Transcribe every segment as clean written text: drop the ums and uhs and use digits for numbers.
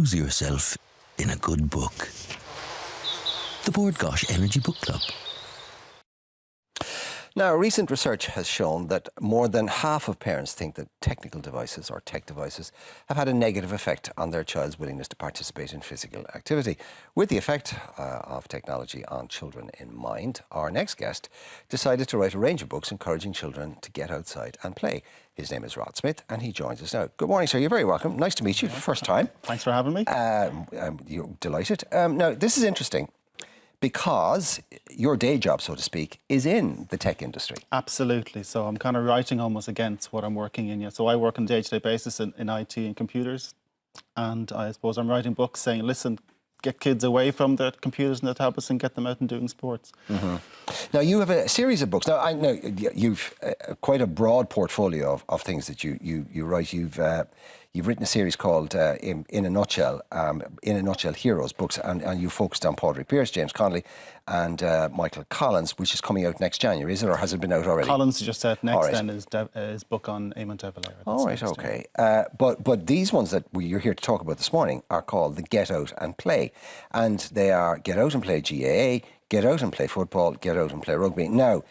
lose yourself in a good book. The Board Gosh Energy Book Club. Now, recent research has shown that more than half of parents think that technical devices or tech devices have had a negative effect on their child's willingness to participate in physical activity. With the effect of technology on children in mind, our next guest decided to write a range of books encouraging children to get outside and play. His name is Rod Smith and he joins us now. Good morning, sir. You're very welcome. Nice to meet you for the first time. Thanks for having me. You're delighted. Now, this is interesting, because your day job, so to speak, is in the tech industry. Absolutely. So I'm kind of writing almost against what I'm working in. So I work on a day-to-day basis in IT and computers. And I suppose I'm writing books saying, listen, get kids away from their computers and their tablets and get them out and doing sports. Mm-hmm. Now, you have a series of books. Now, I know you've quite a broad portfolio of things that you write. You've written a series called In a Nutshell, Heroes books, and you focused on Padraig Pearse, James Connolly, and Michael Collins, which is coming out next January, is it, or has it been out already? Collins just out next, right. Then his book on Eamon de Valera. All right, okay. But these ones that you're here to talk about this morning are called the Get Out and Play, and they are Get Out and Play GAA, Get Out and Play Football, Get Out and Play Rugby. Now,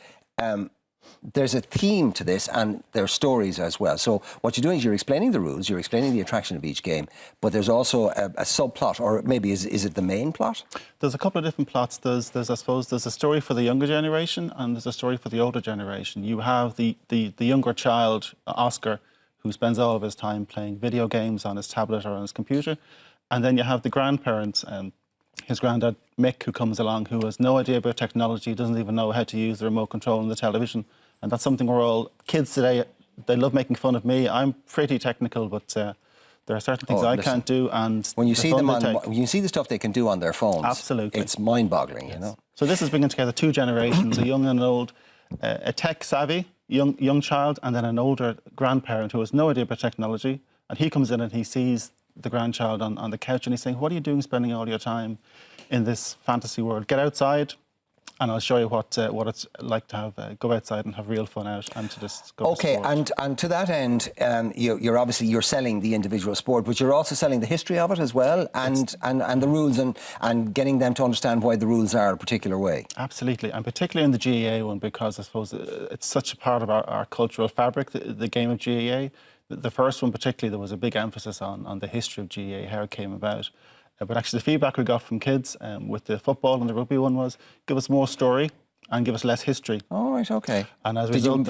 there's a theme to this, and there are stories as well. So what you're doing is you're explaining the rules, you're explaining the attraction of each game, but there's also a subplot, or maybe is it the main plot? There's a couple of different plots. There's I suppose there's a story for the younger generation and there's a story for the older generation. You have the younger child, Oscar, who spends all of his time playing video games on his tablet or on his computer, and then you have the grandparents, his granddad Mick, who comes along, who has no idea about technology, doesn't even know how to use the remote control and the television. And that's something we're all, kids today, they love making fun of me. I'm pretty technical, but there are certain things I can't do. And when you see them when you see the stuff they can do on their phones, absolutely, it's mind-boggling, yes. You know. So this is bringing together two generations, a young and an old, a tech-savvy young child, and then an older grandparent who has no idea about technology. And he comes in and he sees the grandchild on the couch and he's saying, "What are you doing, spending all your time in this fantasy world? Get outside, and I'll show you what it's like to have go outside and have real fun out and to just go." Okay, and to that end, you're obviously selling the individual sport, but you're also selling the history of it as well, and the rules, and getting them to understand why the rules are a particular way. Absolutely, and particularly in the GAA one, because I suppose it's such a part of our cultural fabric, the game of GAA. The first one particularly, there was a big emphasis on the history of GAA, how it came about. But actually the feedback we got from kids with the football and the rugby one was, give us more story and give us less history. All right, okay. And as a result...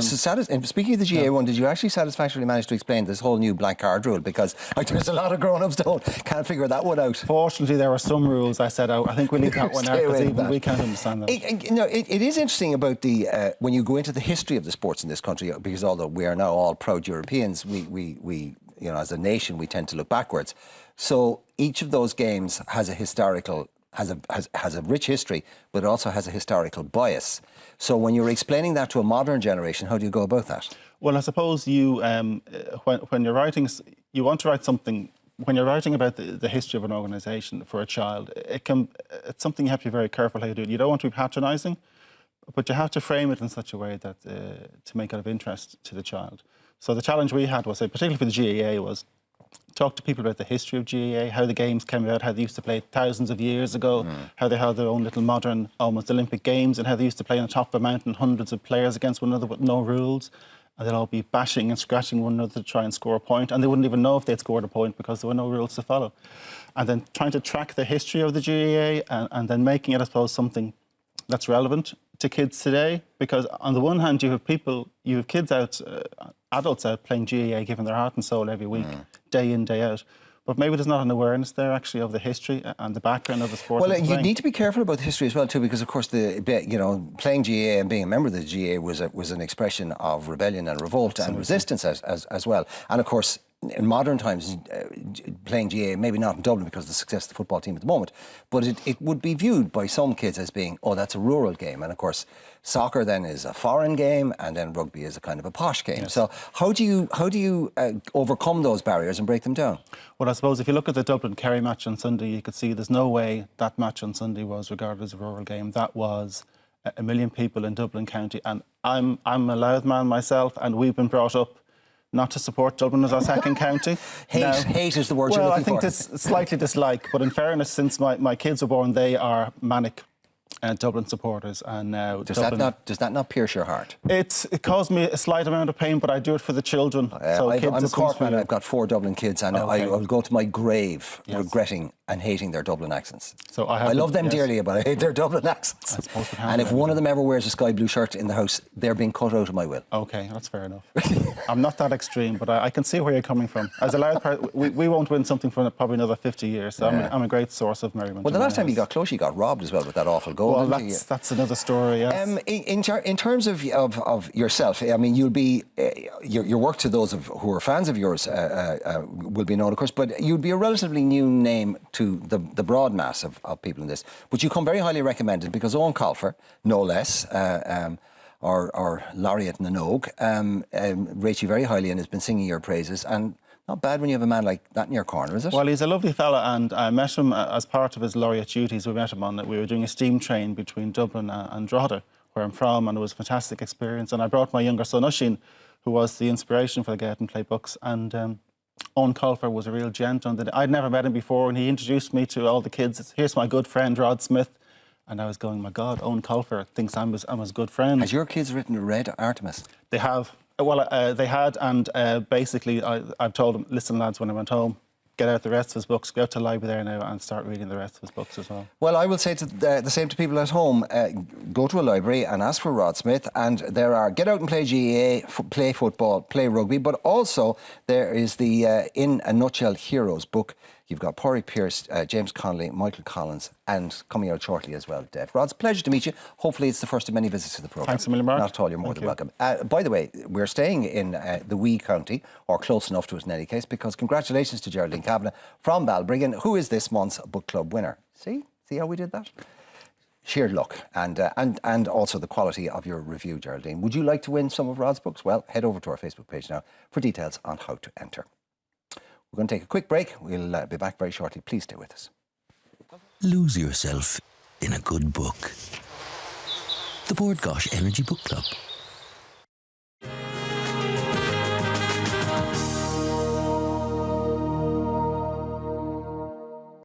And speaking of the GAA one, did you actually satisfactorily manage to explain this whole new black card rule? Because there's a lot of grown-ups can't figure that one out. Fortunately, there were some rules I said, I think we leave that one out, because even we can't understand that. It is interesting about the when you go into the history of the sports in this country, because although we are now all proud Europeans, we as a nation, we tend to look backwards. So each of those games has a historical, has a rich history, but also has a historical bias. So when you're explaining that to a modern generation, how do you go about that? Well, I suppose you, when you're writing, you want to write something. When you're writing about the history of an organisation for a child, it's something you have to be very careful how you do it. You don't want to be patronising, but you have to frame it in such a way that to make it of interest to the child. So the challenge we had was, particularly for the GAA, was talk to people about the history of GAA, how the games came about, how they used to play thousands of years ago, how they had their own little modern, almost Olympic games, and how they used to play on the top of a mountain, hundreds of players against one another with no rules. And they'd all be bashing and scratching one another to try and score a point, and they wouldn't even know if they'd scored a point because there were no rules to follow. And then trying to track the history of the GAA and then making it, I suppose, something that's relevant to kids today. Because on the one hand, you have kids out, adults out playing GAA, giving their heart and soul every week, day in, day out. But maybe there's not an awareness there, actually, of the history and the background of the sport. Well, you need to be careful about the history as well, too, because, of course, playing GAA and being a member of the GAA was an expression of rebellion and revolt and resistance as well. And, of course, in modern times, playing GAA, maybe not in Dublin because of the success of the football team at the moment, but it would be viewed by some kids as being, oh, that's a rural game. And of course, soccer then is a foreign game, and then rugby is a kind of a posh game. Yes. So how do you overcome those barriers and break them down? Well, I suppose if you look at the Dublin-Kerry match on Sunday, you could see there's no way that match on Sunday was regarded as a rural game. That was 1 million people in Dublin County, and I'm a Louth man myself, and we've been brought up not to support Dublin as our second county. Hate is the word you're Well, looking I think for. slightly dislike, but in fairness, since my kids were born, they are manic Dublin supporters, and now Does Dublin, that not pierce your heart? it caused me a slight amount of pain, but I do it for the children. So I'm kids, a this one's Cork for man. you. I've got 4 Dublin kids, and Okay. I'll go to my grave Yes. regretting and hating their Dublin accents. So I love them yes. dearly, but I hate their Dublin accents. I suppose we can't And if do one of anything. them ever wears a sky blue shirt in the house, they're being cut out of my will. Okay, that's fair enough. I'm not that extreme, but I can see where you're coming from. As a Louth part, we won't win something for probably another 50 years, so I'm a great source of merriment. Well, the in last my time you house. got close, you got robbed as well with that awful goal. Well, didn't you? that's another story, yes. In terms of yourself, I mean, you'll be your work to those who are fans of yours will be known, of course, but you'd be a relatively new name to the broad mass of people in this. But you come very highly recommended because Owen Colfer, no less, or Laureate Nanogue, rates you very highly and has been singing your praises. And not bad when you have a man like that in your corner, is it? Well, he's a lovely fella, and I met him as part of his laureate duties. We met him on that. We were doing a steam train between Dublin and Drogheda, where I'm from, and it was a fantastic experience. And I brought my younger son, Oisín, who was the inspiration for the Get and Play books. And Owen Colfer was a real gent. I'd never met him before, and he introduced me to all the kids. Here's my good friend, Rod Smith. And I was going, my God, Owen Colfer thinks I'm his good friend. Has your kids written Red Artemis? They have. Well, they had, and basically I've told them, listen, lads, when I went home, get out the rest of his books, go to the library there now and start reading the rest of his books as well. Well, I will say the same to people at home. Go to a library and ask for Rod Smith, and there are Get Out and Play GEA, Play Football, Play Rugby, but also there is the In a Nutshell Heroes book. You've got Porry Pierce, James Connolly, Michael Collins, and coming out shortly as well, Dev. Rod, it's a pleasure to meet you. Hopefully it's the first of many visits to the programme. Thanks a million, Mark. Not at all, you're more than welcome. By the way, we're staying in the wee county, or close enough to it in any case, because congratulations to Geraldine Kavanagh from Balbriggan, who is this month's book club winner. See how we did that? Sheer luck and also the quality of your review, Geraldine. Would you like to win some of Rod's books? Well, head over to our Facebook page now for details on how to enter. We're going to take a quick break. We'll be back very shortly. Please stay with us. Lose yourself in a good book. The Board Gosh Energy Book Club.